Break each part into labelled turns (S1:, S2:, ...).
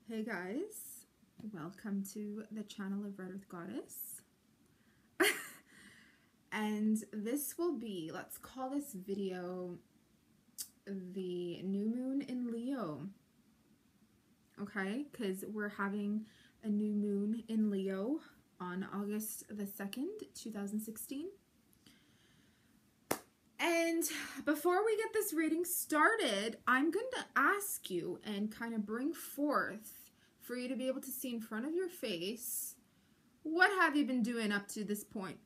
S1: Hey guys, welcome to the channel of Red Earth Goddess. And this will be, let's call this video the new moon in Leo. Okay, because we're having a new moon in Leo on August the 2nd, 2016. And before we get this reading started, I'm going to ask you and kind of bring forth for you to be able to see in front of your face, what have you been doing up to this point?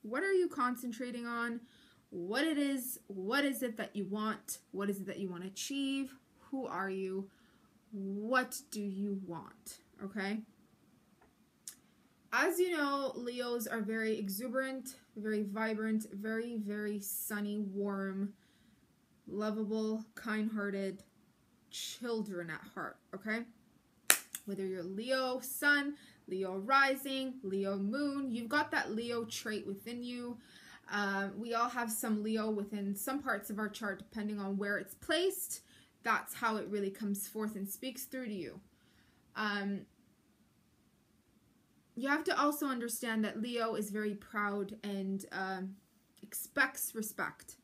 S1: What are you concentrating on? What is it that you want? What is it that you want to achieve? Who are you? What do you want? Okay? As you know, Leos are very exuberant, very vibrant, very, very sunny, warm, lovable, kind-hearted children at heart, okay? Whether you're Leo sun, Leo rising, Leo moon, you've got that Leo trait within you. We all have some Leo within some parts of our chart, depending on where it's placed. That's how it really comes forth and speaks through to you. You have to also understand that Leo is very proud and expects respect.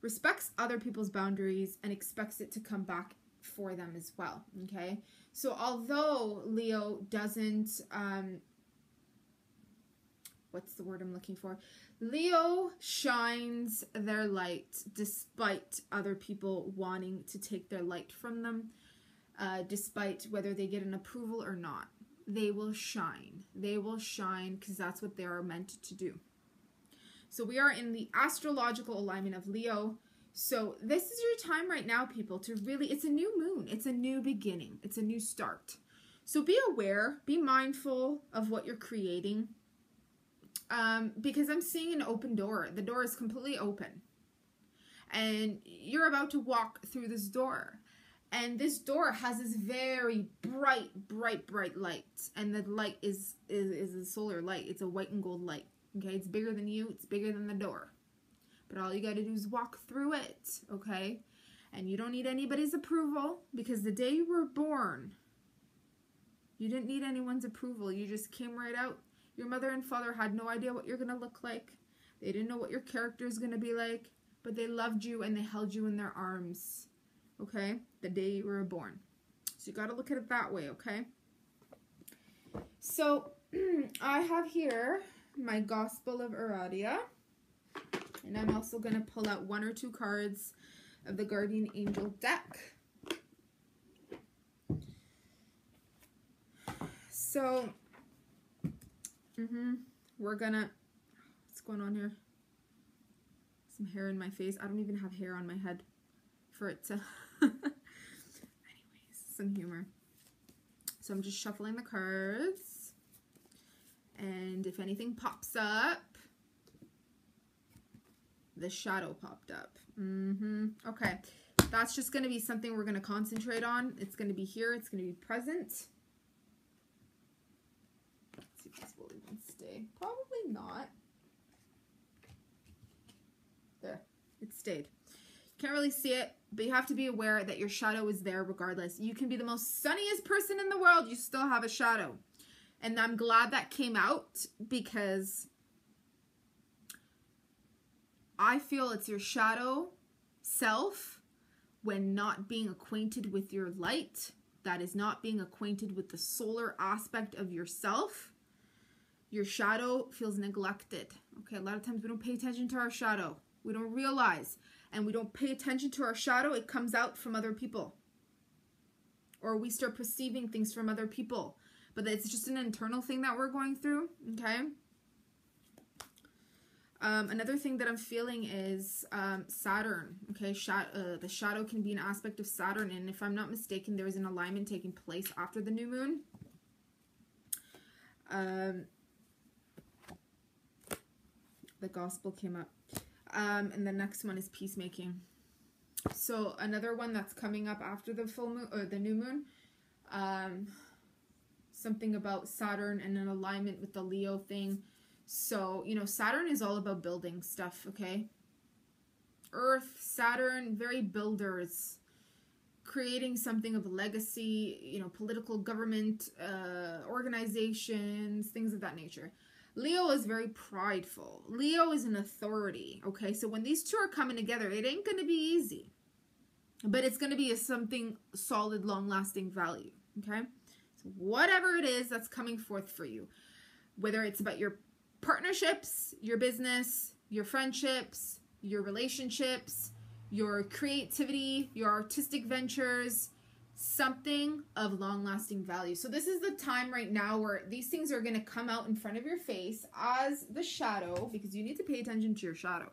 S1: Respects other people's boundaries and expects it to come back for them as well, okay? So although Leo doesn't, what's the word I'm looking for? Leo shines their light despite other people wanting to take their light from them, despite whether they get an approval or not. They will shine. They will shine because that's what they are meant to do. So we are in the astrological alignment of Leo. So this is your time right now, people, to really, it's a new moon. It's a new beginning. It's a new start. So be aware, be mindful of what you're creating. Because I'm seeing an open door. The door is completely open. And you're about to walk through this door. And this door has this very bright light. And the light is a solar light. It's a white and gold light. Okay, it's bigger than you. It's bigger than the door. But all you got to do is walk through it. Okay? And you don't need anybody's approval. Because the day you were born, you didn't need anyone's approval. You just came right out. Your mother and father had no idea what you're going to look like. They didn't know what your character is going to be like. But they loved you and they held you in their arms. Okay? The day you were born. So you got to look at it that way, okay? So, I have here my Gospel of Aradia. And I'm also going to pull out one or two cards of the Guardian Angel deck. So, we're going to... What's going on here? Some hair in my face. I don't even have hair on my head for it to... Anyways, some humor. So I'm just shuffling the cards. And if anything pops up, the shadow popped up. Okay. That's just going to be something we're going to concentrate on. It's going to be here. It's going to be present. Let's see if this will even stay. Probably not. There. It stayed. Can't really see it, but you have to be aware that your shadow is there regardless. You can be the most sunniest person in the world. You still have a shadow. And I'm glad that came out because I feel it's your shadow self when not being acquainted with your light. That is not being acquainted with the solar aspect of yourself. Your shadow feels neglected. Okay, a lot of times we don't pay attention to our shadow. We don't realize. And we don't pay attention to our shadow, it comes out from other people. Or we start perceiving things from other people. But it's just an internal thing that we're going through, okay? Another thing that I'm feeling is Saturn, okay? The shadow can be an aspect of Saturn, and if I'm not mistaken, there is an alignment taking place after the new moon. The Gospel came up. And the next one is peacemaking. So another one that's coming up after the full moon or the new moon, something about Saturn and an alignment with the Leo thing. So, you know, Saturn is all about building stuff, okay? Earth, Saturn, very builders creating something of a legacy, you know, political government, organizations, things of that nature. Leo is very prideful. Leo is an authority, okay? So when these two are coming together, it ain't going to be easy. But it's going to be something solid, long-lasting value, okay? So whatever it is that's coming forth for you, whether it's about your partnerships, your business, your friendships, your relationships, your creativity, your artistic ventures, something of long-lasting value. So this is the time right now where these things are going to come out in front of your face as the shadow, because you need to pay attention to your shadow.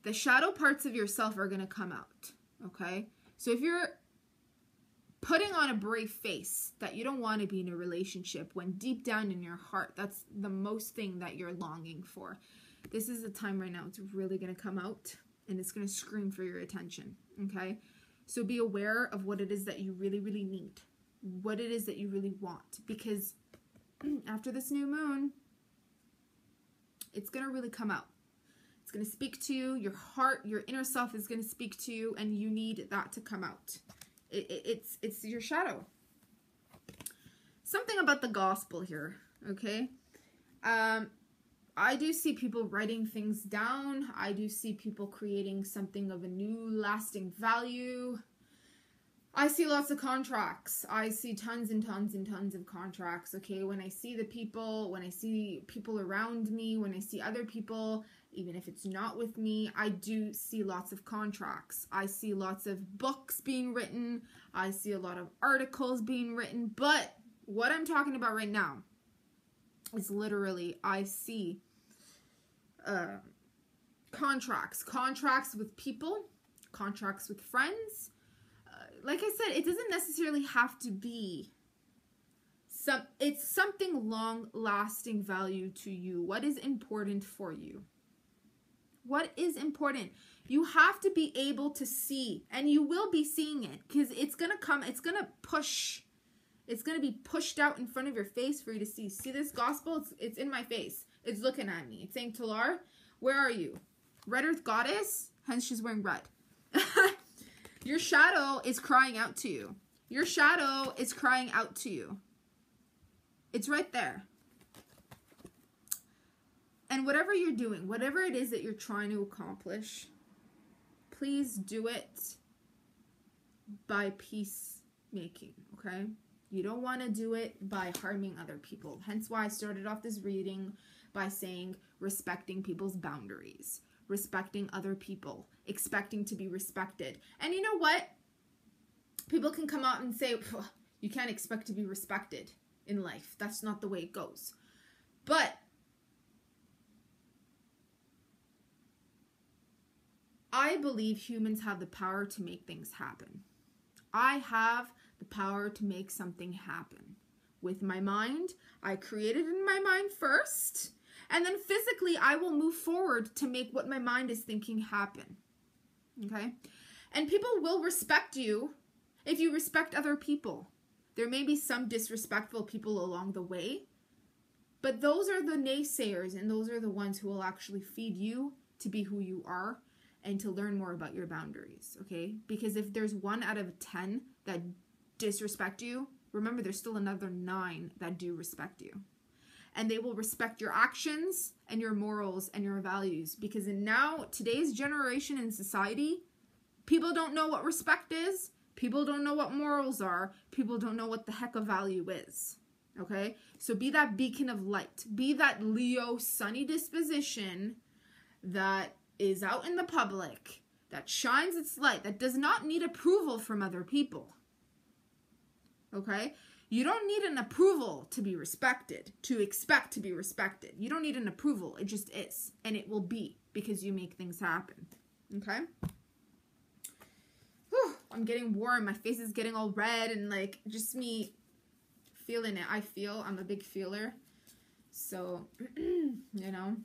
S1: The shadow parts of yourself are going to come out, okay? So if you're putting on a brave face that you don't want to be in a relationship, when deep down in your heart, that's the most thing that you're longing for, this is the time right now it's really going to come out, and it's going to scream for your attention, okay? So be aware of what it is that you really, really need, what it is that you really want, because after this new moon, it's going to really come out. It's going to speak to you. Your heart, your inner self is going to speak to you, and you need that to come out. It's your shadow. Something about the gospel here, okay? I do see people writing things down. I do see people creating something of a new lasting value. I see lots of contracts. I see tons and tons and tons of contracts, okay? When I see the people, when I see people around me, when I see other people, even if it's not with me, I do see lots of contracts. I see lots of books being written. I see a lot of articles being written. But what I'm talking about right now is literally, I see contracts with people, contracts with friends. Like I said, it doesn't necessarily have to be it's something long-lasting value to you. What is important for you? What is important? You have to be able to see, and you will be seeing it, because it's going to come, it's going to push. It's going to be pushed out in front of your face for you to see. See this gospel? It's in my face. It's looking at me. It's saying, Talar, where are you? Red Earth Goddess? Hence she's wearing red. Your shadow is crying out to you. Your shadow is crying out to you. It's right there. And whatever you're doing, whatever it is that you're trying to accomplish, please do it by peacemaking, okay? You don't want to do it by harming other people. Hence why I started off this reading by saying respecting people's boundaries, respecting other people, expecting to be respected. And you know what? People can come out and say, you can't expect to be respected in life. That's not the way it goes. But I believe humans have the power to make things happen. I have the power to make something happen. With my mind, I create it in my mind first, and then physically I will move forward to make what my mind is thinking happen. Okay? And people will respect you if you respect other people. There may be some disrespectful people along the way, but those are the naysayers, and those are the ones who will actually feed you to be who you are and to learn more about your boundaries, okay? Because if there's 1 out of 10 that disrespect you, remember there's still another 9 that do respect you. And they will respect your actions and your morals and your values, because in now, today's generation in society, people don't know what respect is. People don't know what morals are. People don't know what the heck a value is, okay? So be that beacon of light. Be that Leo sunny disposition that is out in the public, that shines its light, that does not need approval from other people, okay? You don't need an approval to be respected, to expect to be respected. You don't need an approval. It just is, and it will be, because you make things happen, okay? Whew, I'm getting warm. My face is getting all red, and like just me feeling it. I'm a big feeler, so you know.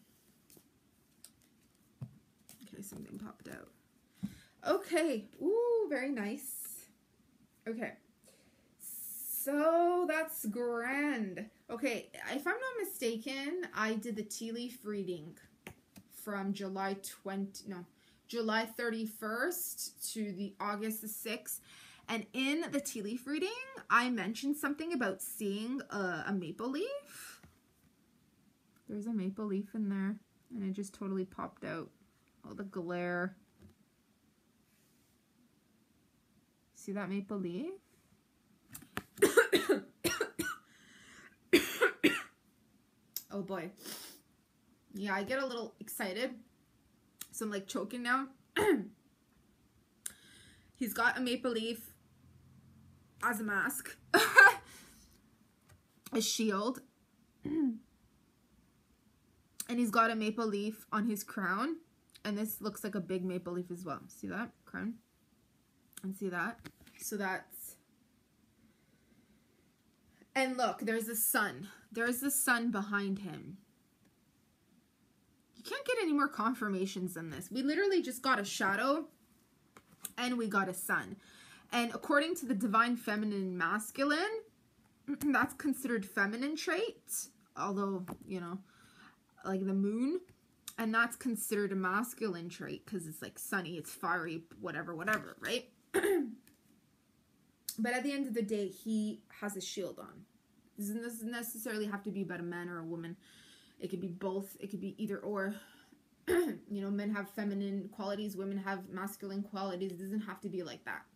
S1: Okay, something popped out. Okay, ooh, very nice. Okay, so that's grand. Okay, if I'm not mistaken, I did the tea leaf reading from July July 31st to the August the 6th. And in the tea leaf reading, I mentioned something about seeing a maple leaf. There's a maple leaf in there, and it just totally popped out. Oh, the glare. See that maple leaf? Oh boy. Yeah, I get a little excited. So I'm like choking now. He's got a maple leaf as a mask. A shield. And he's got a maple leaf on his crown. And this looks like a big maple leaf as well. See that? Crown. And see that? So that's... And look, there's the sun. There's the sun behind him. You can't get any more confirmations than this. We literally just got a shadow and we got a sun. And according to the divine feminine masculine, that's considered feminine trait. Although, you know, like the moon. And that's considered a masculine trait because it's like sunny, it's fiery, whatever, whatever, right? But at the end of the day, he has a shield on. This doesn't necessarily have to be about a man or a woman. It could be both. It could be either or. You know, men have feminine qualities, women have masculine qualities. It doesn't have to be like that.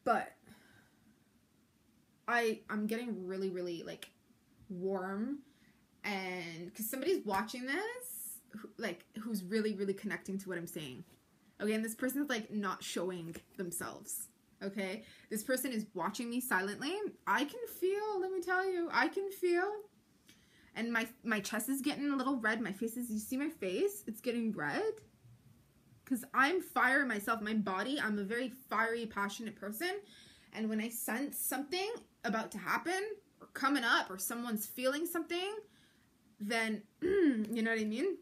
S1: But I'm getting really, really like warm, and because somebody's watching this, who's really, really connecting to what I'm saying. Okay, and this person's like not showing themselves. Okay, this person is watching me silently. I can feel, let me tell you, I can feel. And my chest is getting a little red. My face is, you see my face? It's getting red. Because I'm fire myself. My body, I'm a very fiery, passionate person. And when I sense something about to happen, or coming up, or someone's feeling something, then, you know what I mean?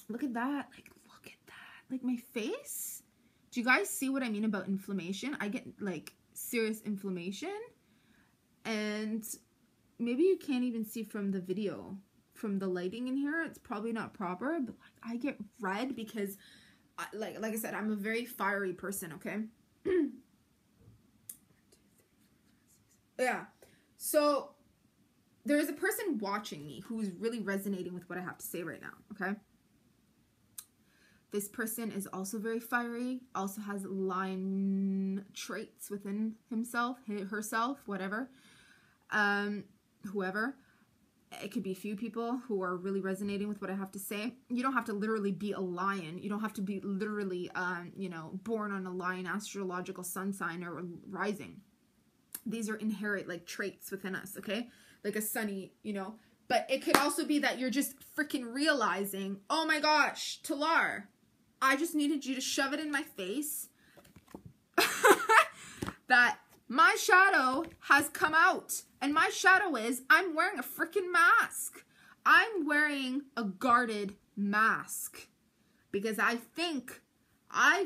S1: Look at that. Like, look at that. Like, my face. Do you guys see what I mean about inflammation? I get, like, serious inflammation. And maybe you can't even see from the video, from the lighting in here. It's probably not proper, but, like, I get red because, like I said, I'm a very fiery person, okay? Yeah. So, there is a person watching me who is really resonating with what I have to say right now, okay? This person is also very fiery, also has lion traits within himself, herself, whatever. Whoever. It could be a few people who are really resonating with what I have to say. You don't have to literally be a lion. You don't have to be literally, you know, born on a lion astrological sun sign or rising. These are inherent, like, traits within us, okay? Like a sunny, you know. But it could also be that you're just freaking realizing, oh my gosh, Talar, I just needed you to shove it in my face that my shadow has come out. And my shadow is, I'm wearing a freaking mask. I'm wearing a guarded mask. Because I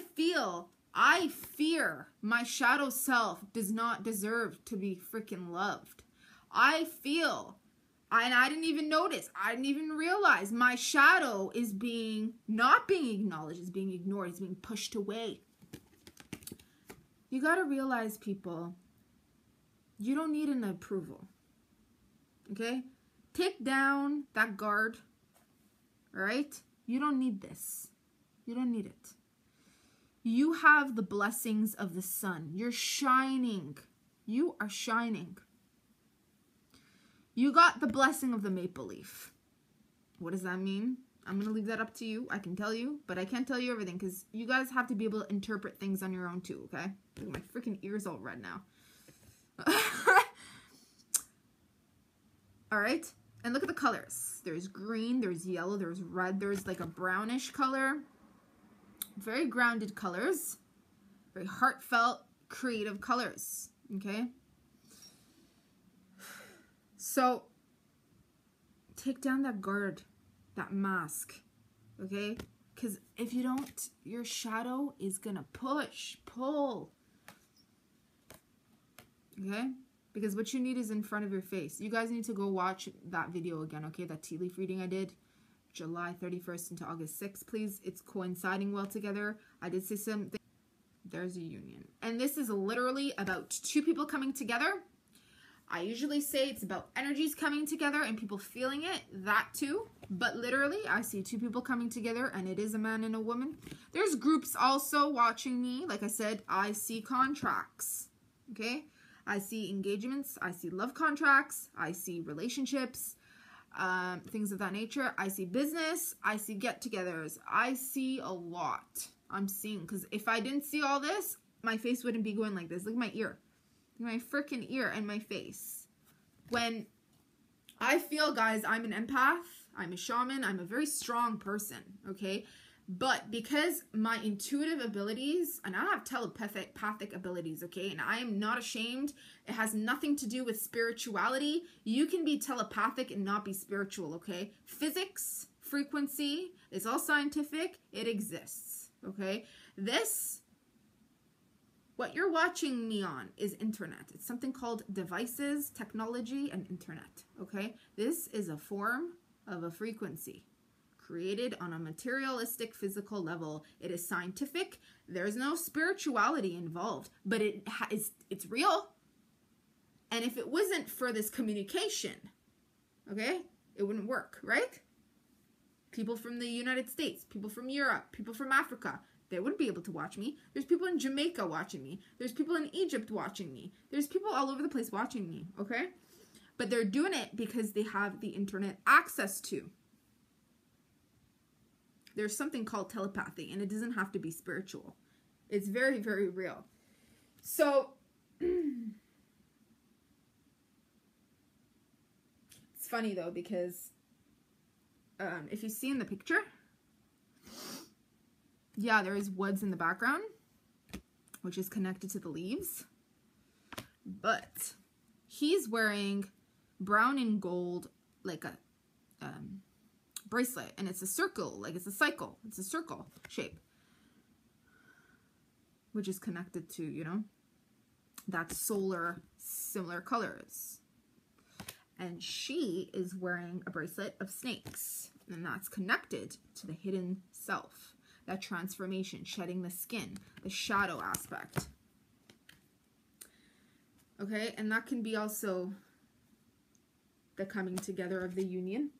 S1: fear my shadow self does not deserve to be freaking loved. I feel, and I didn't even notice, I didn't even realize my shadow is not being acknowledged, it's being ignored, it's being pushed away. You gotta realize, people, you don't need an approval, okay? Take down that guard, all right? You don't need this. You don't need it. You have the blessings of the sun. You're shining. You are shining. You got the blessing of the maple leaf. What does that mean? I'm going to leave that up to you. I can tell you, but I can't tell you everything because you guys have to be able to interpret things on your own too, okay? Look, my freaking ear's all red now. All right? And look at the colors. There's green, there's yellow, there's red, there's like a brownish color. Very grounded colors. Very heartfelt, creative colors, okay? So, take down that guard, that mask, okay? Because if you don't, your shadow is going to pull, okay? Because what you need is in front of your face. You guys need to go watch that video again, okay? That tea leaf reading I did. July 31st into August 6th, please. It's coinciding well together. I did say something. There's a union. And this is literally about two people coming together. I usually say it's about energies coming together and people feeling it, that too. But literally, I see two people coming together and it is a man and a woman. There's groups also watching me. Like I said, I see contracts, okay? I see engagements. I see love contracts. I see relationships, things of that nature. I see business. I see get-togethers. I see a lot. I'm seeing, because if I didn't see all this, my face wouldn't be going like this. Look at my ear. My freaking ear and my face. When I feel, guys, I'm an empath, I'm a shaman, I'm a very strong person, okay? But because my intuitive abilities, and I have telepathic abilities, okay? And I am not ashamed. It has nothing to do with spirituality. You can be telepathic and not be spiritual, okay? Physics, frequency, it's all scientific. It exists, okay? What you're watching me on is internet. It's something called devices, technology, and internet, okay? This is a form of a frequency created on a materialistic physical level. It is scientific. There's no spirituality involved, but it's real. And if it wasn't for this communication, okay, it wouldn't work, right? People from the United States, people from Europe, people from Africa, they wouldn't be able to watch me. There's people in Jamaica watching me. There's people in Egypt watching me. There's people all over the place watching me, okay? But they're doing it because they have the internet access to. There's something called telepathy, and it doesn't have to be spiritual. It's very, very real. So, it's funny, though, because if you see in the picture, yeah, there is woods in the background, which is connected to the leaves. But he's wearing brown and gold, like a bracelet, and it's a circle, like it's a cycle. It's a circle shape, which is connected to, you know, that solar similar colors. And she is wearing a bracelet of snakes, and that's connected to the hidden self. That transformation, shedding the skin, the shadow aspect. Okay, and that can be also the coming together of the union.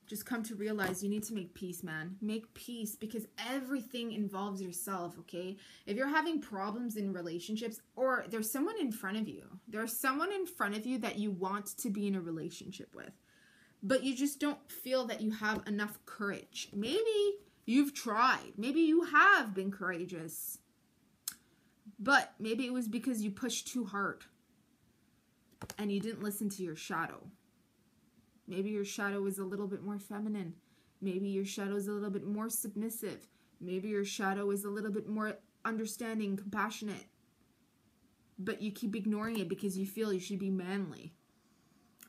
S1: Just come to realize you need to make peace, man. Make peace, because everything involves yourself, okay? If you're having problems in relationships, or there's someone in front of you. There's someone in front of you that you want to be in a relationship with, but you just don't feel that you have enough courage. Maybe you've tried. Maybe you have been courageous. But maybe it was because you pushed too hard and you didn't listen to your shadow. Maybe your shadow is a little bit more feminine. Maybe your shadow is a little bit more submissive. Maybe your shadow is a little bit more understanding, compassionate. But you keep ignoring it because you feel you should be manly.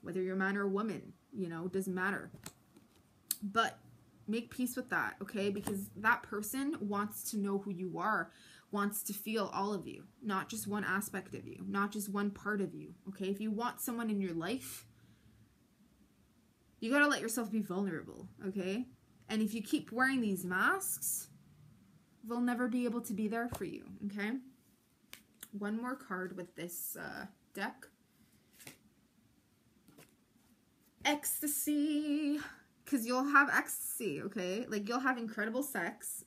S1: Whether you're a man or a woman, you know, it doesn't matter. But make peace with that, okay? Because that person wants to know who you are, wants to feel all of you, not just one aspect of you, not just one part of you, okay? If you want someone in your life, you gotta let yourself be vulnerable, okay? And if you keep wearing these masks, they'll never be able to be there for you, okay? One more card with this deck. Ecstasy. Because you'll have ecstasy, okay? Like, you'll have incredible sex.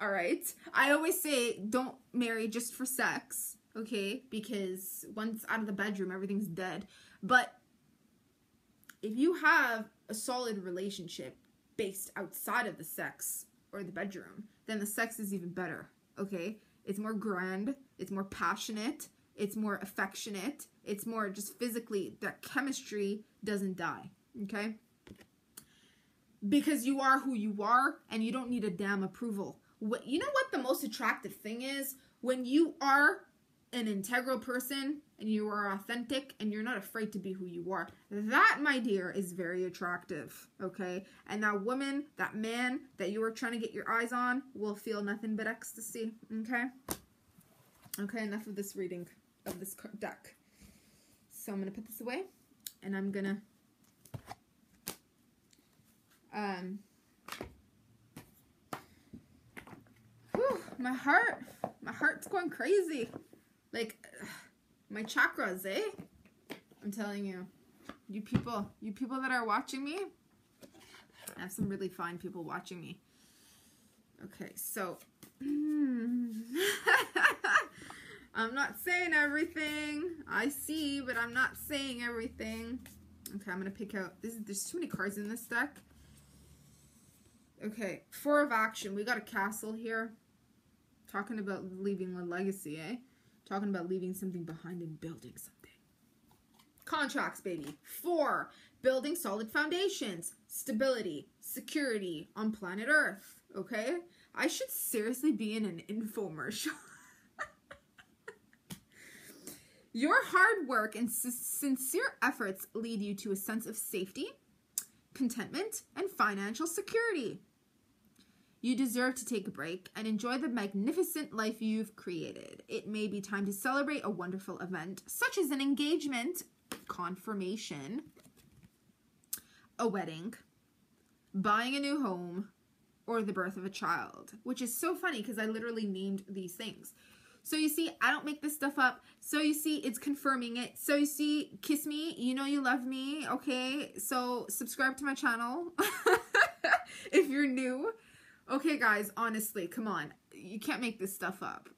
S1: All right? I always say don't marry just for sex, okay? Because once out of the bedroom, everything's dead. But if you have a solid relationship based outside of the sex or the bedroom, then the sex is even better, okay? It's more grand. It's more passionate. It's more affectionate. It's more just physically, that chemistry doesn't die, okay? Because you are who you are, and you don't need a damn approval. You know what the most attractive thing is? When you are an integral person, and you are authentic, and you're not afraid to be who you are. That, my dear, is very attractive, okay? And that woman, that man that you are trying to get your eyes on will feel nothing but ecstasy, okay? Okay, enough of this reading of this deck. So I'm going to put this away, and I'm going to Whew, my heart's going crazy. Like, my chakras, eh? I'm telling you. You people that are watching me, I have some really fine people watching me. Okay, so I'm not saying everything. I see, but I'm not saying everything. Okay, I'm gonna pick out there's too many cards in this deck. Okay, 4 of action. We got a castle here. Talking about leaving a legacy, eh? Talking about leaving something behind and building something. Contracts, baby. 4, building solid foundations, stability, security on planet Earth. Okay? I should seriously be in an infomercial. Your hard work and sincere efforts lead you to a sense of safety, contentment, and financial security. You deserve to take a break and enjoy the magnificent life you've created. It may be time to celebrate a wonderful event, such as an engagement, confirmation, a wedding, buying a new home, or the birth of a child, which is so funny because I literally named these things. So you see, I don't make this stuff up. So you see, it's confirming it. So you see, kiss me, you know you love me, okay? So subscribe to my channel if you're new. Okay, guys, honestly, come on. You can't make this stuff up,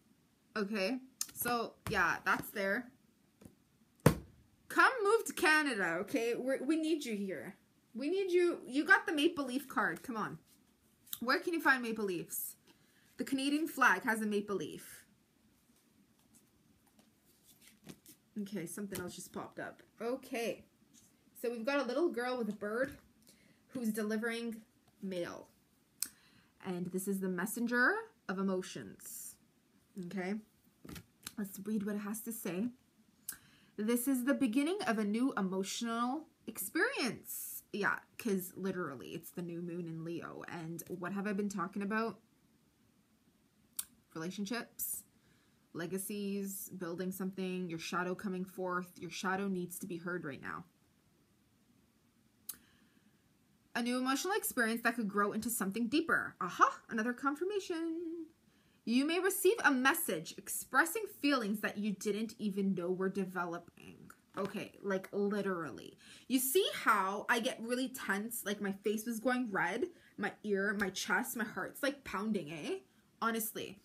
S1: okay? So, yeah, that's there. Come move to Canada, okay? We need you here. We need you. You got the Maple Leaf card. Come on. Where can you find maple leaves? The Canadian flag has a maple leaf. Okay, something else just popped up. Okay. So we've got a little girl with a bird who's delivering mail. And this is the messenger of emotions. Okay. Let's read what it has to say. This is the beginning of a new emotional experience. Yeah, because literally it's the new moon in Leo. And what have I been talking about? Relationships, legacies, building something, your shadow coming forth. Your shadow needs to be heard right now. A new emotional experience that could grow into something deeper. Aha, another confirmation. You may receive a message expressing feelings that you didn't even know were developing. Okay, like literally. You see how I get really tense, like my face was going red, my ear, my chest, my heart's like pounding, eh? Honestly.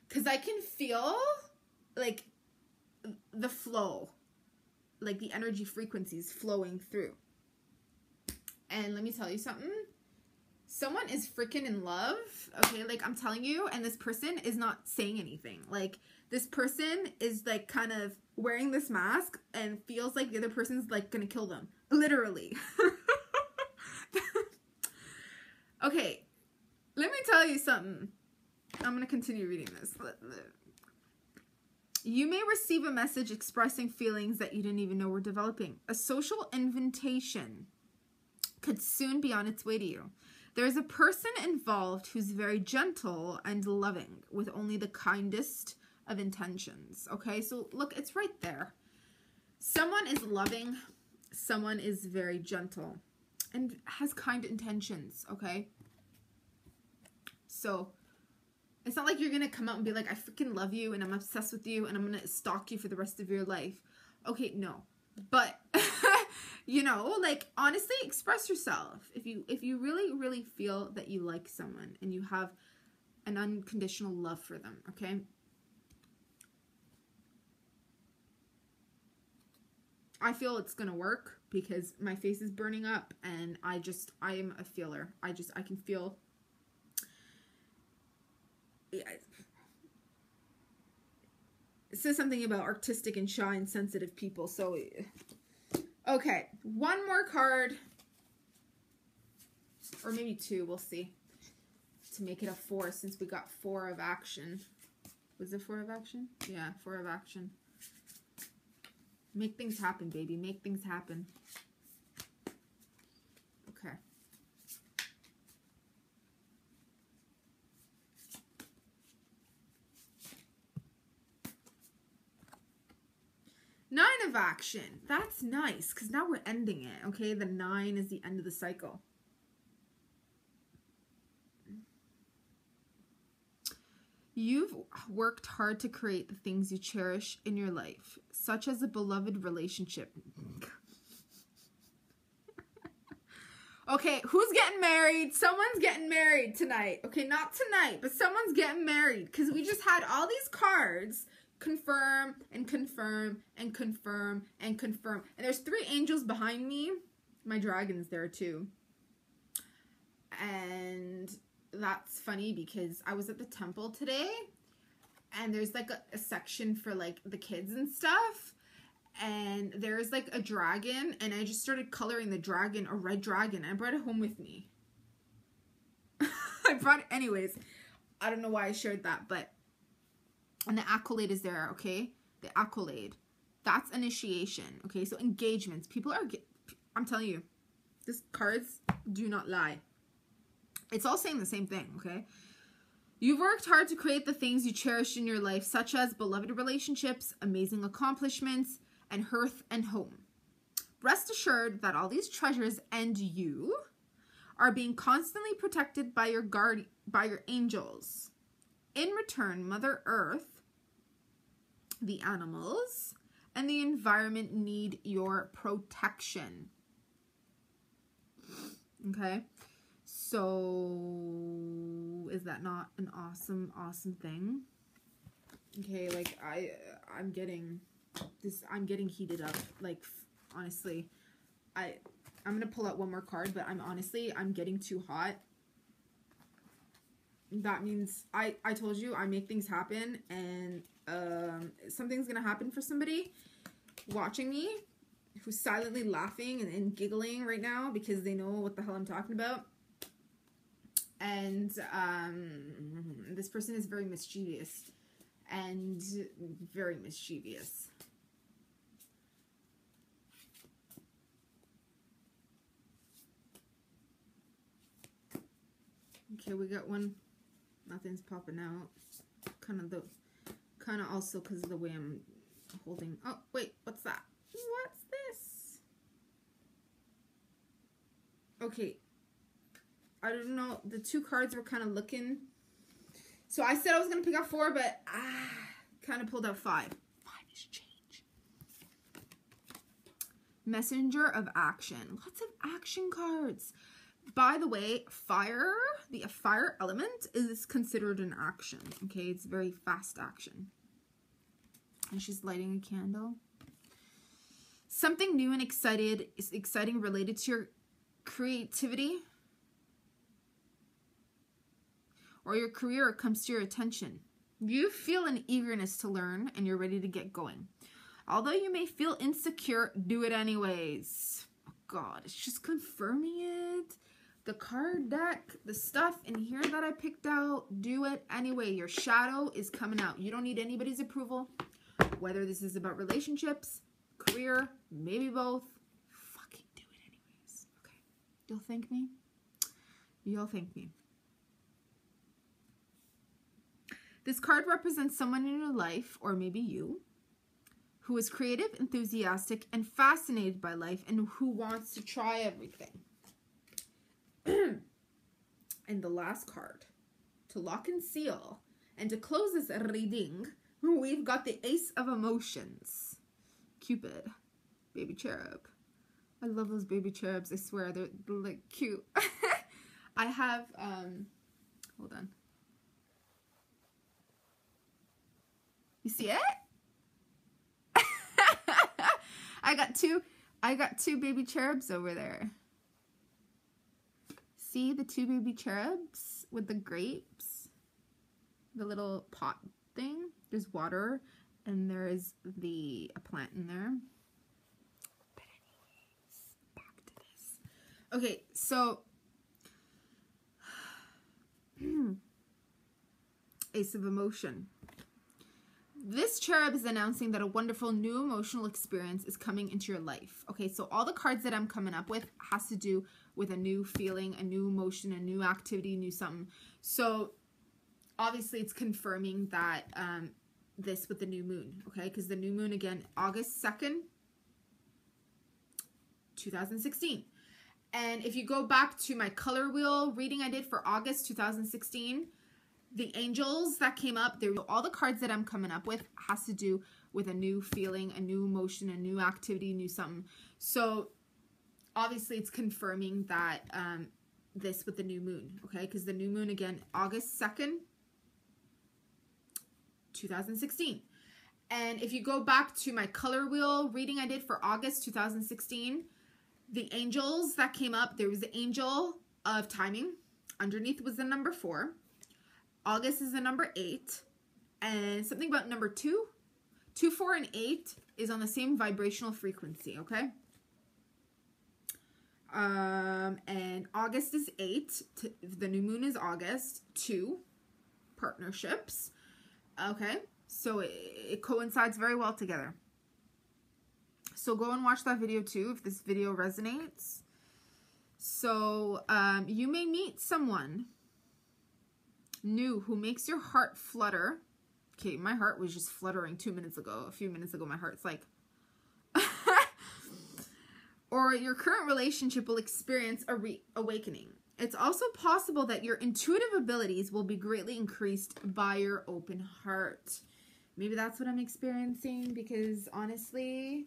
S1: Because I can feel like the flow, like the energy frequencies flowing through. And let me tell you something. Someone is freaking in love, okay? Like, I'm telling you, and this person is not saying anything. Like, this person is, like, kind of wearing this mask and feels like the other person's, like, gonna kill them. Literally. Okay, let me tell you something. I'm gonna continue reading this. You may receive a message expressing feelings that you didn't even know were developing. A social invitation could soon be on its way to you. There's a person involved who's very gentle and loving with only the kindest of intentions. Okay, so look, it's right there. Someone is loving, someone is very gentle and has kind intentions, okay? So it's not like you're gonna come out and be like, I freaking love you and I'm obsessed with you and I'm gonna stalk you for the rest of your life. Okay, no. But you know, like, honestly, express yourself. If you really, really feel that you like someone and you have an unconditional love for them, okay? I feel it's gonna work because my face is burning up and I am a feeler. I can feel. It says something about artistic and shy and sensitive people, so. Okay, one more card, or maybe 2, we'll see, to make it a 4 since we got 4 of action. Was it 4 of action? Yeah, 4 of action. Make things happen, baby. Make things happen. Okay. Nine of action. That's nice, because now we're ending it, okay? The 9 is the end of the cycle. You've worked hard to create the things you cherish in your life, such as a beloved relationship. Okay, who's getting married? Someone's getting married tonight. Okay, not tonight, but someone's getting married, because we just had all these cards confirm and confirm and confirm and confirm. And there's 3 angels behind me. My dragon's there too. And that's funny because I was at the temple today, and there's like a section for like the kids and stuff, and there's like a dragon, and I just started coloring the dragon a red dragon. I brought it home with me. I brought it anyways. I don't know why I shared that, but and the accolade is there, okay? The accolade. That's initiation, okay? So engagements. People are, I'm telling you, these cards do not lie. It's all saying the same thing, okay? You've worked hard to create the things you cherish in your life, such as beloved relationships, amazing accomplishments, and hearth and home. Rest assured that all these treasures and you are being constantly protected by your angels. In return, Mother Earth, the animals, and the environment need your protection. Okay? So, is that not an awesome, awesome thing? Okay, like, I'm getting heated up. Like, honestly, I'm gonna pull out one more card, but I'm getting too hot. That means, I told you, I make things happen, and, something's gonna happen for somebody watching me who's silently laughing and giggling right now because they know what the hell I'm talking about. And this person is very mischievous. And very mischievous. Okay, we got one. Nothing's popping out. Kind of also because of the way I'm holding. Oh, wait, what's that? What's this? Okay. I don't know. The 2 cards were kind of looking. So I said I was going to pick up 4, but kind of pulled out 5. 5 is change. Messenger of action. Lots of action cards. By the way, fire, the fire element is considered an action. Okay, it's very fast action. And she's lighting a candle. Something new and exciting related to your creativity or your career comes to your attention. You feel an eagerness to learn and you're ready to get going. Although you may feel insecure, do it anyways. Oh God, it's just confirming it. The card deck, the stuff in here that I picked out, do it anyway. Your shadow is coming out. You don't need anybody's approval. Whether this is about relationships, career, maybe both. Fucking do it anyways. Okay. You'll thank me? You'll thank me. This card represents someone in your life, or maybe you, who is creative, enthusiastic, and fascinated by life, and who wants to try everything. And the last card, to lock and seal, and to close this reading, we've got the Ace of Emotions. Cupid, baby cherub. I love those baby cherubs, I swear, they're like cute. I have, hold on. You see it? I got two baby cherubs over there. See the 2 baby cherubs with the grapes? The little pot thing? There's water and there is a plant in there. But anyways, back to this. Okay, so Ace of Emotion. This cherub is announcing that a wonderful new emotional experience is coming into your life. Okay, so all the cards that I'm coming up with has to do with a new feeling, a new emotion, a new activity, new something. So obviously it's confirming that this with the new moon, okay? Because the new moon, again, August 2nd, 2016. And if you go back to my color wheel reading I did for August 2016, The angels that came up, all the cards that I'm coming up with has to do with a new feeling, a new emotion, a new activity, new something. So obviously it's confirming that this with the new moon, okay? Because the new moon, again, August 2nd, 2016. And if you go back to my color wheel reading I did for August 2016, the angels that came up, there was the angel of timing. Underneath was the number 4. August is the number 8. And something about number 2. 2, 4, and 8 is on the same vibrational frequency, okay? And August is 8. The new moon is August. 2. Partnerships. Okay? So it coincides very well together. So go and watch that video too if this video resonates. So you may meet someone new who makes your heart flutter. Okay, my heart was just fluttering 2 minutes ago. A few minutes ago, my heart's like... Or your current relationship will experience a awakening. It's also possible that your intuitive abilities will be greatly increased by your open heart. Maybe that's what I'm experiencing, because honestly,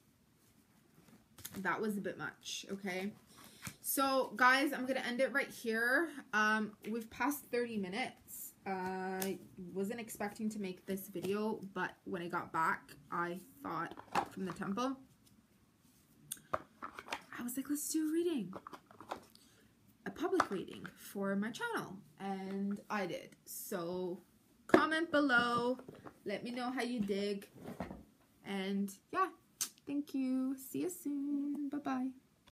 S1: that was a bit much, okay? So, guys, I'm going to end it right here. We've passed 30 minutes. I wasn't expecting to make this video, but when I got back, I thought from the temple, I was like, let's do a reading. A public reading for my channel. And I did. So, comment below. Let me know how you dig. And, yeah. Thank you. See you soon. Bye-bye.